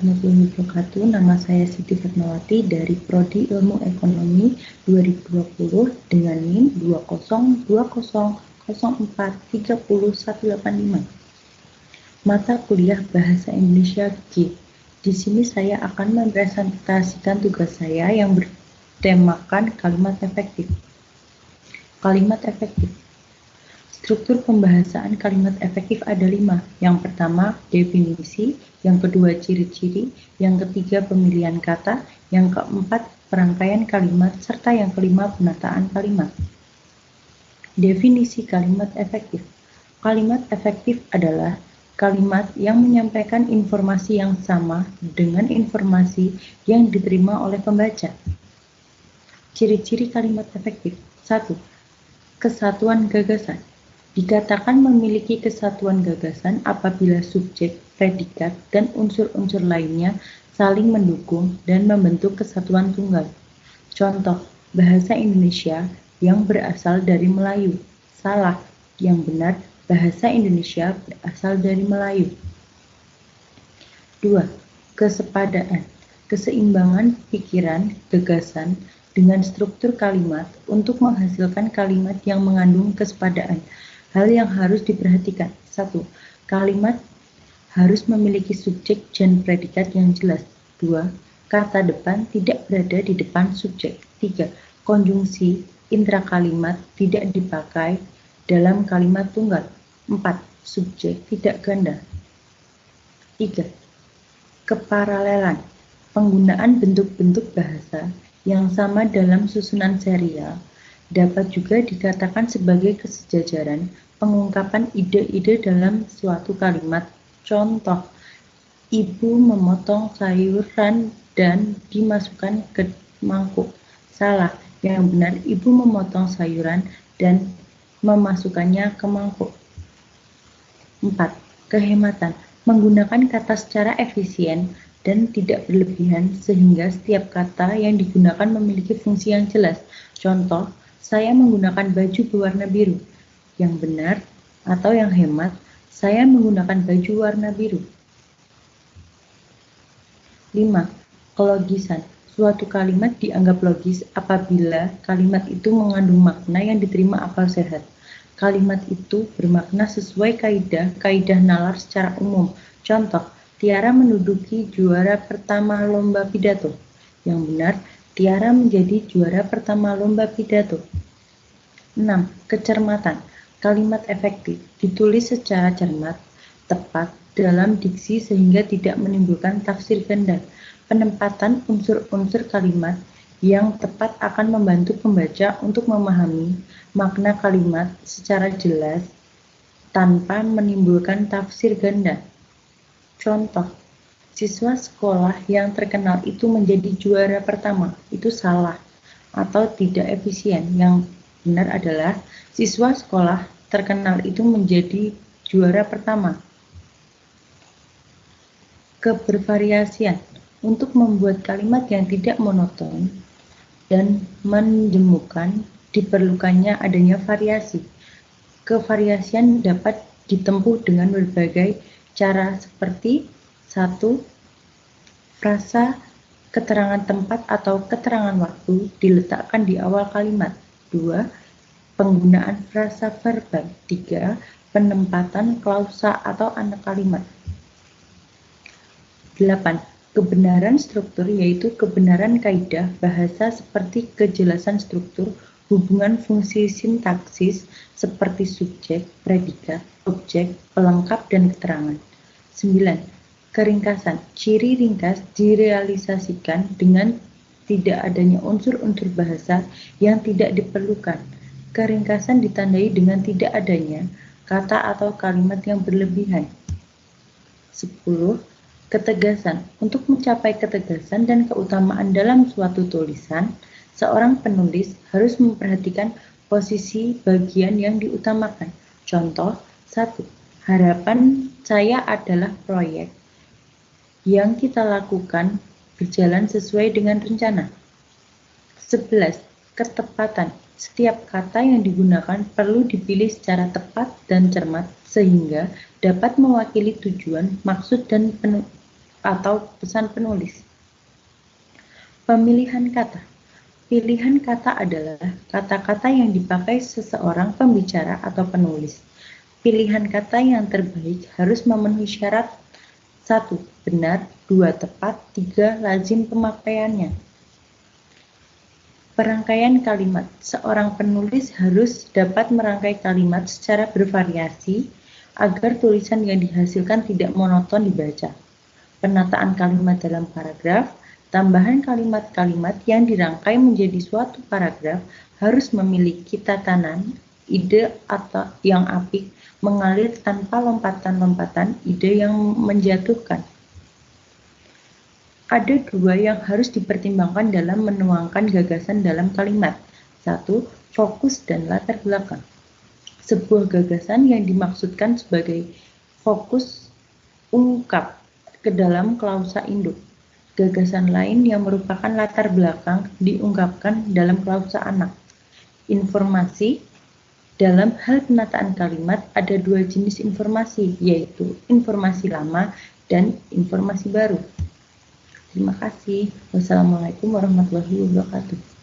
Assalamualaikum warahmatullahi wabarakatuh. Nama saya Siti Fatmawati dari Prodi Ilmu Ekonomi 2020 dengan NIM 20004301885. Mata kuliah Bahasa Indonesia G. Di sini saya akan mempresentasikan tugas saya yang bertemakan kalimat efektif. Kalimat efektif. Struktur pembahasan kalimat efektif ada 5. Yang pertama, definisi. Yang kedua, ciri-ciri. Yang ketiga, pemilihan kata. Yang keempat, perangkaian kalimat. Serta yang kelima, penataan kalimat. Definisi kalimat efektif. Kalimat efektif adalah kalimat yang menyampaikan informasi yang sama dengan informasi yang diterima oleh pembaca. Ciri-ciri kalimat efektif. 1. Kesatuan gagasan. Dikatakan memiliki kesatuan gagasan apabila subjek, predikat, dan unsur-unsur lainnya saling mendukung dan membentuk kesatuan tunggal. Contoh, bahasa Indonesia yang berasal dari Melayu. Salah, yang benar, bahasa Indonesia berasal dari Melayu. 2. Kesepadaan. Keseimbangan pikiran, gagasan, dengan struktur kalimat untuk menghasilkan kalimat yang mengandung kesepadaan. Hal yang harus diperhatikan. 1. Kalimat harus memiliki subjek dan predikat yang jelas. 2. Kata depan tidak berada di depan subjek. 3. Konjungsi intrakalimat tidak dipakai dalam kalimat tunggal. 4. Subjek tidak ganda. 3. Keparalelan. Penggunaan bentuk-bentuk bahasa yang sama dalam susunan serial dapat juga dikatakan sebagai kesejajaran pengungkapan ide-ide dalam suatu kalimat. Contoh, ibu memotong sayuran dan dimasukkan ke mangkuk. Salah, yang benar ibu memotong sayuran dan memasukkannya ke mangkuk. 4. Kehematan. Menggunakan kata secara efisien dan tidak berlebihan sehingga setiap kata yang digunakan memiliki fungsi yang jelas. Contoh, saya menggunakan baju berwarna biru. Yang benar atau yang hemat, saya menggunakan baju warna biru. 5. Kelogisan. Suatu kalimat dianggap logis apabila kalimat itu mengandung makna yang diterima akal sehat. Kalimat itu bermakna sesuai kaidah nalar secara umum. Contoh, Tiara menduduki juara pertama lomba pidato. Yang benar, Tiara menjadi juara pertama lomba pidato. 6. Kecermatan. Kalimat efektif ditulis secara cermat, tepat, dalam diksi sehingga tidak menimbulkan tafsir ganda. Penempatan unsur-unsur kalimat yang tepat akan membantu pembaca untuk memahami makna kalimat secara jelas tanpa menimbulkan tafsir ganda. Contoh, siswa sekolah yang terkenal itu menjadi juara pertama. Itu salah atau tidak efisien. Yang benar adalah siswa sekolah terkenal itu menjadi juara pertama. Kebervariasian. Untuk membuat kalimat yang tidak monoton dan menjemukan, diperlukannya adanya variasi. Kevariasian dapat ditempuh dengan berbagai cara seperti 1. Frasa, keterangan tempat atau keterangan waktu diletakkan di awal kalimat. 2. Penggunaan frasa verbal. 3. Penempatan klausa atau anak kalimat. 8. Kebenaran struktur yaitu kebenaran kaidah bahasa seperti kejelasan struktur, hubungan fungsi sintaksis seperti subjek, predikat, objek, pelengkap, dan keterangan. 9. Keringkasan. Ciri ringkas direalisasikan dengan tidak adanya unsur-unsur bahasa yang tidak diperlukan. Keringkasan ditandai dengan tidak adanya kata atau kalimat yang berlebihan. 10. Ketegasan. Untuk mencapai ketegasan dan keutamaan dalam suatu tulisan, seorang penulis harus memperhatikan posisi bagian yang diutamakan. Contoh, 1. Harapan saya adalah proyek yang kita lakukan berjalan sesuai dengan rencana. 11. Ketepatan. Setiap kata yang digunakan perlu dipilih secara tepat dan cermat sehingga dapat mewakili tujuan, maksud, dan atau pesan penulis. Pemilihan kata. Pilihan kata adalah kata-kata yang dipakai seseorang pembicara atau penulis. Pilihan kata yang terbaik harus memenuhi syarat 1. Benar, 2. Tepat, 3. Lazim pemakaiannya. Perangkaian kalimat. Seorang penulis harus dapat merangkai kalimat secara bervariasi agar tulisan yang dihasilkan tidak monoton dibaca. Penataan kalimat dalam paragraf, tambahan kalimat-kalimat yang dirangkai menjadi suatu paragraf harus memiliki tatanan, ide atau yang apik, mengalir tanpa lompatan-lompatan, ide yang menjatuhkan. Ada dua yang harus dipertimbangkan dalam menuangkan gagasan dalam kalimat. 1. Fokus dan latar belakang. Sebuah gagasan yang dimaksudkan sebagai fokus ungkap ke dalam klausa induk. Gagasan lain yang merupakan latar belakang diungkapkan dalam klausa anak. Informasi. Dalam hal penataan kalimat ada dua jenis informasi, yaitu informasi lama dan informasi baru. Terima kasih. Wassalamualaikum warahmatullahi wabarakatuh.